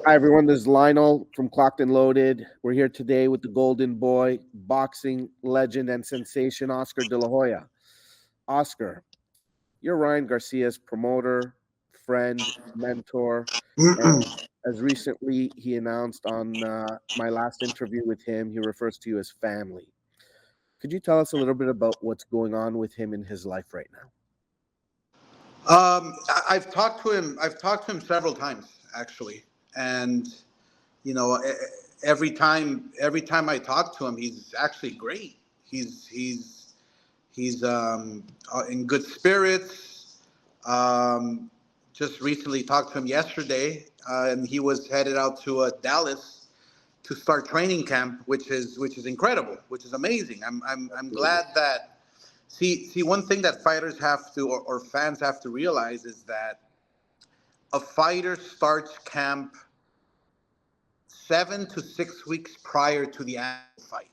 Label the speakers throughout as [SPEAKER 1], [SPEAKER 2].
[SPEAKER 1] Hi, everyone. This is Lionel from ClockednLoaded. We're here today with the Golden Boy, boxing legend and sensation, Oscar De La Hoya. Oscar, you're Ryan Garcia's promoter, friend, mentor, and as recently he announced on my last interview with him, he refers to you as family. Could you tell us a little bit about what's going on with him in his life right now?
[SPEAKER 2] I've talked to him. I've talked to him several times actually, and you know, every time I talk to him, he's actually great. He's in good spirits. Um, just recently talked to him yesterday, and he was headed out to Dallas to start training camp, which is incredible, which is amazing. I'm
[SPEAKER 1] Absolutely.
[SPEAKER 2] glad that. See, one thing that fighters have to, or fans have to realize is that a fighter starts camp 7 to 6 weeks prior to the actual fight.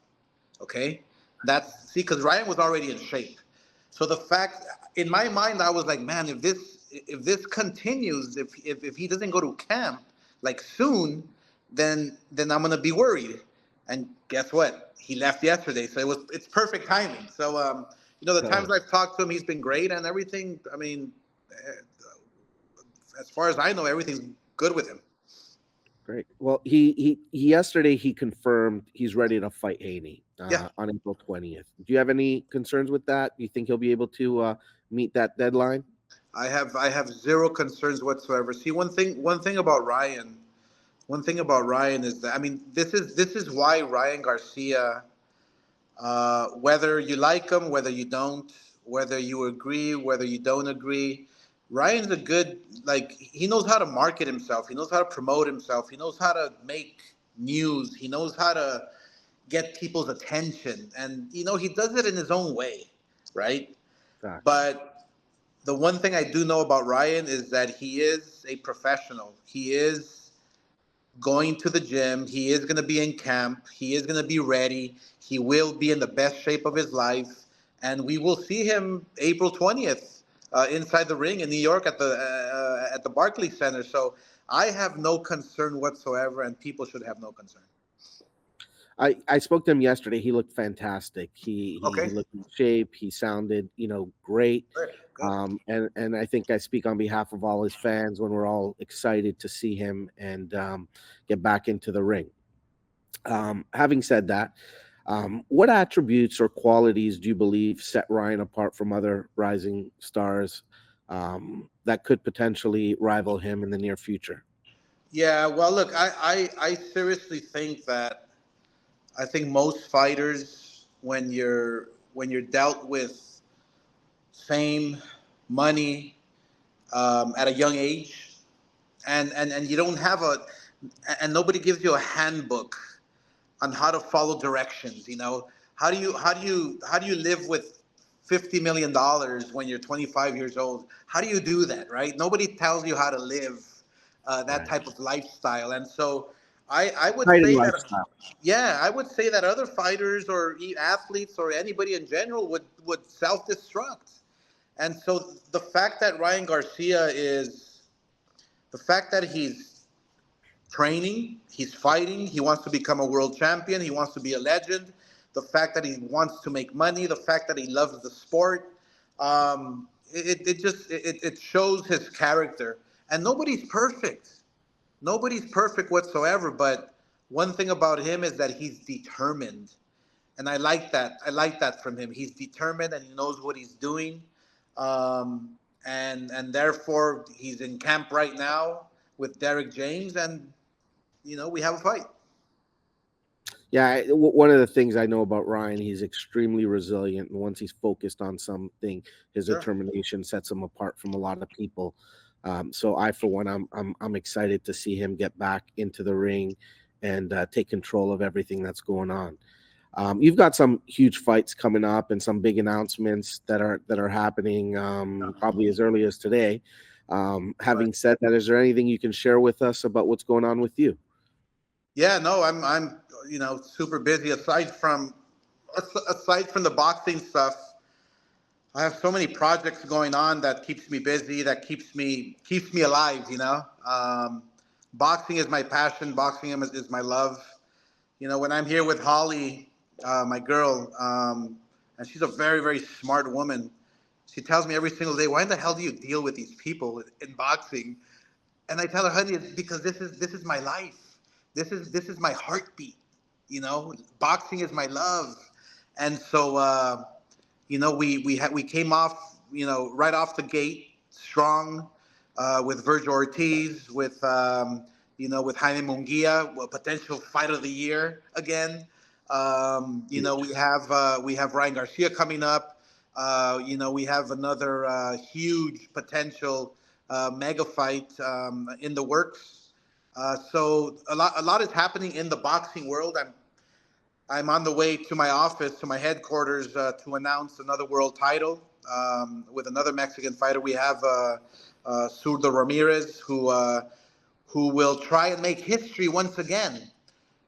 [SPEAKER 2] Okay, that's see, because Ryan was already in shape. So the fact, in my mind, I was like, man, if this continues, if he doesn't go to camp like soon, then I'm gonna be worried. And guess what? He left yesterday, so it's perfect timing. So the times I've talked to him, he's been great and everything. I mean, as far as I know, everything's good with him.
[SPEAKER 1] Great. Well, he yesterday he confirmed he's ready to fight Haney
[SPEAKER 2] Yeah,
[SPEAKER 1] on April 20th. Do you have any concerns with that? Do you think he'll be able to meet that deadline?
[SPEAKER 2] I have zero concerns whatsoever. See, one thing about Ryan is that, I mean, this is why Ryan Garcia, whether you like him, whether you don't, whether you agree, whether you don't agree, Ryan's a good, like, he knows how to market himself. He knows how to promote himself. He knows how to make news. He knows how to get people's attention, and he does it in his own way, right?
[SPEAKER 1] Facts.
[SPEAKER 2] But the one thing I do know about Ryan is that he is a professional. He is going to the gym. He is going to be in camp. He is going to be ready. He will be in the best shape of his life, and we will see him April 20th inside the ring in New York at the Barclays Center. So I have no concern whatsoever, and people should have no concern.
[SPEAKER 1] I spoke to him yesterday. He looked fantastic. He
[SPEAKER 2] Okay,
[SPEAKER 1] looked in shape. He sounded great.
[SPEAKER 2] good, good.
[SPEAKER 1] And I think I speak on behalf of all his fans when we're all excited to see him and get back into the ring. Having said that, what attributes or qualities do you believe set Ryan apart from other rising stars that could potentially rival him in the near future?
[SPEAKER 2] Yeah, well, look, I seriously think that I think most fighters, when you're dealt with fame, money, at a young age, and you don't have and nobody gives you a handbook on how to follow directions. How do you live with $50 million when you're 25 years old? How do you do that, right? Nobody tells you how to live that
[SPEAKER 1] Right.
[SPEAKER 2] type of lifestyle, and so I would
[SPEAKER 1] Fighting
[SPEAKER 2] say that,
[SPEAKER 1] lifestyle.
[SPEAKER 2] yeah, I would say that other fighters or athletes or anybody in general would self destruct. And so the fact that he's training, he's fighting, he wants to become a world champion, he wants to be a legend, the fact that he wants to make money, the fact that he loves the sport, it shows his character. And nobody's perfect whatsoever, but one thing about him is that he's determined, and I like that from him. He's determined and he knows what he's doing, and therefore he's in camp right now with Derek James, and we have a fight.
[SPEAKER 1] Yeah, one of the things I know about Ryan, he's extremely resilient, and once he's focused on something, his
[SPEAKER 2] Sure.
[SPEAKER 1] determination sets him apart from a lot of people. So I, for one, I'm excited to see him get back into the ring and take control of everything that's going on. You've got some huge fights coming up and some big announcements that are happening probably as early as today.
[SPEAKER 2] Right.
[SPEAKER 1] Having said that, is there anything you can share with us about what's going on with you?
[SPEAKER 2] Yeah. No, I'm super busy. Aside from the boxing stuff, I have so many projects going on that keeps me busy, that keeps me alive. boxing is my passion. Boxing is my love. When I'm here with Holly, my girl, and she's a very, very smart woman. She tells me every single day, "Why in the hell do you deal with these people in boxing?" And I tell her, "Honey, it's because this is my life. This is my heartbeat. Boxing is my love." And so, we came off, right off the gate strong, with Virgil Ortiz, with Jaime Munguia, a potential fight of the year again. We have Ryan Garcia coming up. We have another huge potential mega fight in the works. So a lot is happening in the boxing world. I'm on the way to my office, to my headquarters, to announce another world title with another Mexican fighter. We have Zurdo Ramirez, who will try and make history once again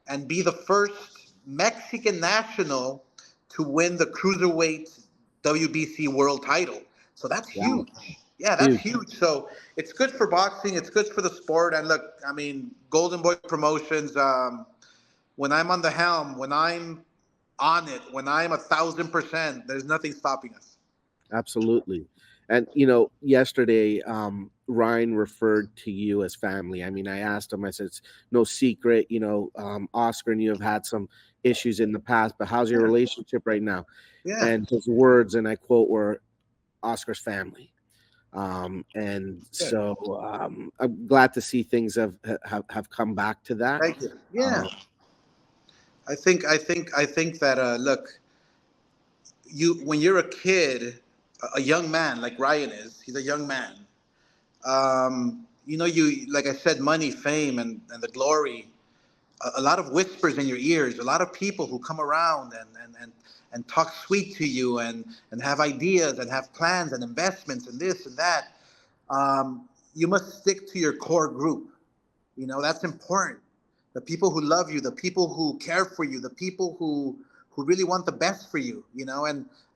[SPEAKER 2] and be the first Mexican national to win the cruiserweight WBC world title. So that's
[SPEAKER 1] Wow.
[SPEAKER 2] huge. Yeah, that's huge. So it's good for boxing. It's good for the sport. And look, I mean, Golden Boy Promotions. When I'm on the helm, when I'm on it, when I'm 1,000%, there's nothing stopping us.
[SPEAKER 1] Absolutely. And yesterday, Ryan referred to you as family. I mean, I asked him, I said, it's no secret, Oscar and you have had some issues in the past, but how's your
[SPEAKER 2] Yeah.
[SPEAKER 1] relationship right now?
[SPEAKER 2] Yeah.
[SPEAKER 1] And his words, and I quote, were Oscar's family. And
[SPEAKER 2] Yeah.
[SPEAKER 1] so I'm glad to see things have come back to that.
[SPEAKER 2] Thank you. Yeah.
[SPEAKER 1] Um,
[SPEAKER 2] I think that look, when you're a kid, a young man like Ryan is, he's a young man. You like I said, money, fame, and the glory. A lot of whispers in your ears. A lot of people who come around and talk sweet to you and have ideas and have plans and investments and this and that. You must stick to your core group. That's important. The people who love you, the people who care for you, the people who really want the best for you.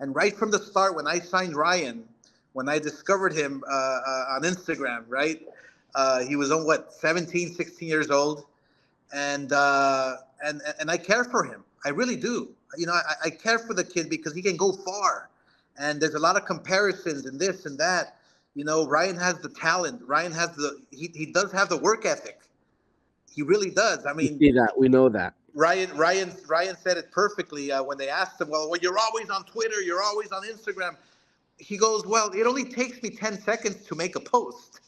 [SPEAKER 2] And right from the start, when I signed Ryan, when I discovered him on Instagram, right, he was on what, 17, 16 years old, and I care for him. I really do. I care for the kid because he can go far, and there's a lot of comparisons and this and that. Ryan has the talent. Ryan has he does have the work ethic. He really does. I
[SPEAKER 1] we
[SPEAKER 2] mean,
[SPEAKER 1] see that. We know that.
[SPEAKER 2] Ryan said it perfectly when they asked him, well, you're always on Twitter, you're always on Instagram. He goes, well, it only takes me 10 seconds to make a post.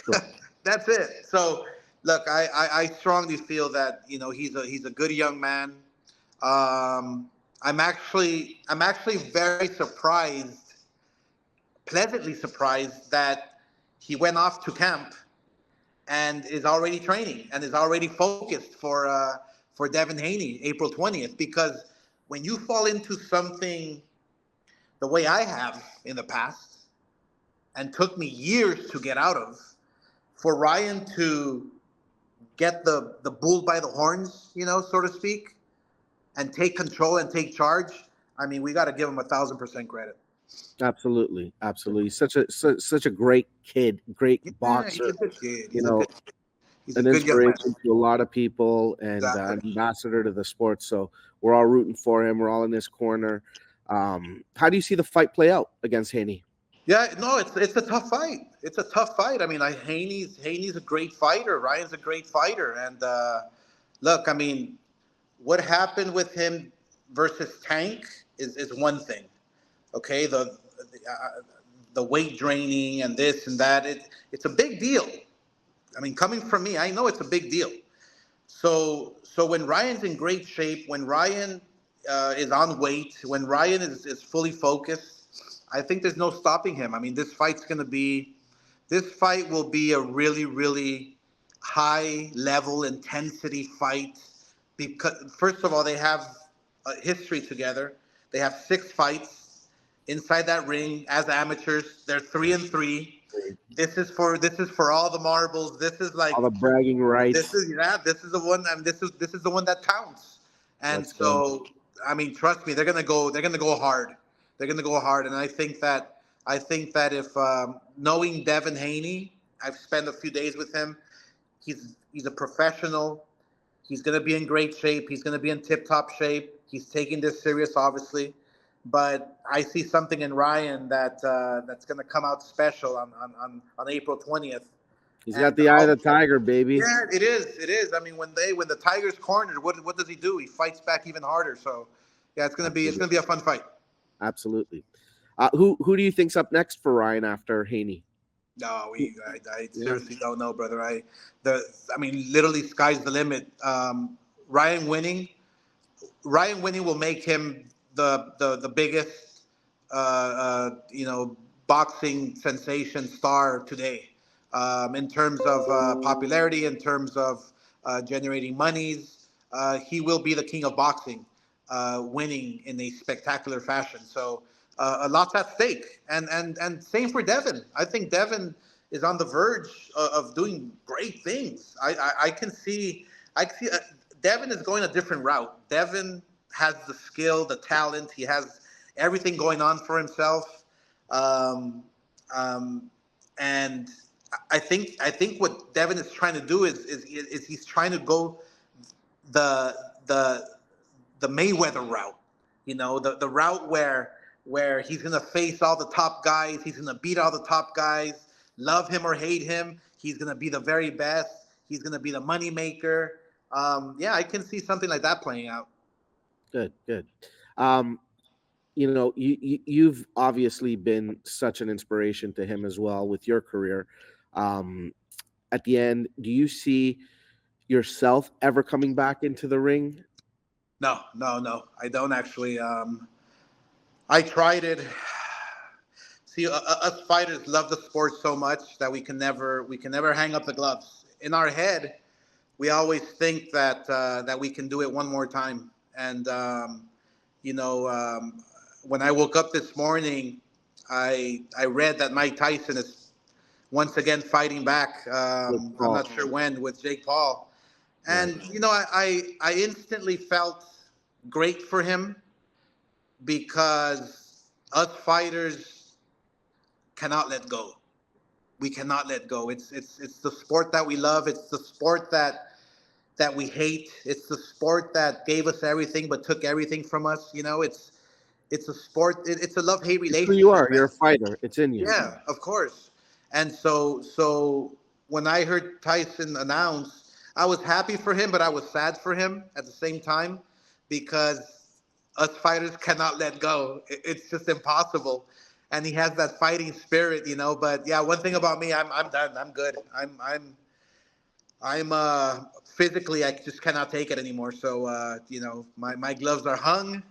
[SPEAKER 1] Sure.
[SPEAKER 2] That's it. So, look, I strongly feel that he's a good young man. I'm actually very surprised, pleasantly surprised that he went off to camp and is already training and is already focused for Devin Haney, April 20th. Because when you fall into something the way I have in the past, and took me years to get out of, for Ryan to get the bull by the horns, so to speak, and take control and take charge, I mean, we got to give him 1,000% credit.
[SPEAKER 1] Absolutely, absolutely. Such a great kid, great
[SPEAKER 2] Yeah, he's
[SPEAKER 1] boxer.
[SPEAKER 2] a good kid.
[SPEAKER 1] You know,
[SPEAKER 2] He's a
[SPEAKER 1] an
[SPEAKER 2] good young man.
[SPEAKER 1] inspiration to a lot of people, and an
[SPEAKER 2] Exactly.
[SPEAKER 1] ambassador to the sport. So we're all rooting for him. We're all in his corner. How do you see the fight play out against Haney?
[SPEAKER 2] Yeah, no, it's a tough fight. It's a tough fight. I mean, Haney's a great fighter. Ryan's a great fighter, and look, I mean, what happened with him versus Tank is one thing. Okay, the weight draining and this and that. It's a big deal. I mean, coming from me, I know it's a big deal. So when Ryan's in great shape, when Ryan is on weight, when Ryan is fully focused, I think there's no stopping him. I mean, this fight will be a really, really high level intensity fight because first of all, they have a history together. They have 6 fights inside that ring as amateurs. They're 3-3. This is for all the marbles. This is like
[SPEAKER 1] All the bragging
[SPEAKER 2] this
[SPEAKER 1] rights.
[SPEAKER 2] is yeah, this is the one. I mean, this is the one that counts. And
[SPEAKER 1] Let's go.
[SPEAKER 2] so, I mean, trust me, they're gonna go hard. They're gonna go hard. And I think that if knowing Devin Haney, I've spent a few days with him. He's a professional. He's going to be in great shape. He's going to be in tip-top shape. He's taking this serious, obviously. But I see something in Ryan that's going to come out special on April 20th.
[SPEAKER 1] He's got the eye of the tiger, baby.
[SPEAKER 2] Yeah, it is. It is. I mean, when the Tiger's cornered, what does he do? He fights back even harder. So, yeah, it's gonna be a fun fight.
[SPEAKER 1] Absolutely. Who do you think's up next for Ryan after Haney?
[SPEAKER 2] No, I seriously don't know, brother. I mean, literally, sky's the limit. Ryan winning will make him the biggest, boxing sensation star today, in terms of popularity, in terms of generating monies. He will be the king of boxing, winning in a spectacular fashion. So a lot's at stake, and same for Devin. I think Devin is on the verge of doing great things. I can see. Devin is going a different route. Devin has the skill, the talent. He has everything going on for himself, and I think what Devin is trying to do is he's trying to go the Mayweather route. The route where he's gonna face all the top guys. He's gonna beat all the top guys. Love him or hate him, he's gonna be the very best. He's gonna be the money maker. Yeah, I can see something like that playing out.
[SPEAKER 1] Good. You've obviously been such an inspiration to him as well with your career. At the end, do you see yourself ever coming back into the ring?
[SPEAKER 2] No, I don't actually. I tried it. See, us fighters love the sport so much that we can never hang up the gloves. In our head, we always think that we can do it one more time. And when I woke up this morning, I read that Mike Tyson is once again fighting back. I'm not sure when, with Jake Paul. And I instantly felt great for him, because us fighters cannot let go. We cannot let go. It's the sport that we love. It's the sport that we hate. It's the sport that gave us everything but took everything from us. It's a sport. It's a love-hate relationship.
[SPEAKER 1] Who you are. You're a fighter. It's in you.
[SPEAKER 2] Yeah, of course. And so when I heard Tyson announce, I was happy for him, but I was sad for him at the same time, because us fighters cannot let go. It's just impossible. And he has that fighting spirit, But yeah, one thing about me, I'm done. I'm good. I'm physically, I just cannot take it anymore. So my gloves are hung.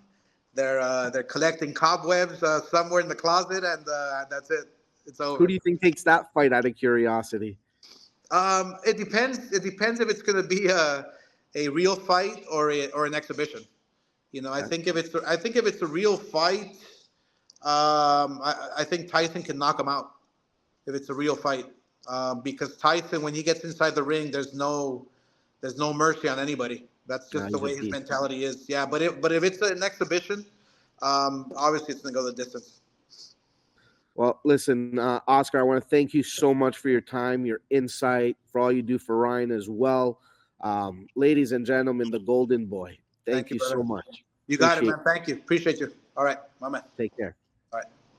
[SPEAKER 2] They're collecting cobwebs somewhere in the closet, and that's it. It's over.
[SPEAKER 1] Who do you think takes that fight, out of curiosity?
[SPEAKER 2] It depends. It depends if it's going to be a real fight or an exhibition. I think if it's a real fight, I think Tyson can knock him out if it's a real fight. Because Tyson, when he gets inside the ring, there's no mercy on anybody. That's just the way his mentality is. Yeah, but if it's an exhibition, obviously it's going to go the distance.
[SPEAKER 1] Well, listen, Oscar, I want to thank you so much for your time, your insight, for all you do for Ryan as well. Ladies and gentlemen, the Golden Boy. Thank you so much.
[SPEAKER 2] You got it, man. Thank you. Appreciate you. All right, my man.
[SPEAKER 1] Take care.
[SPEAKER 2] All right.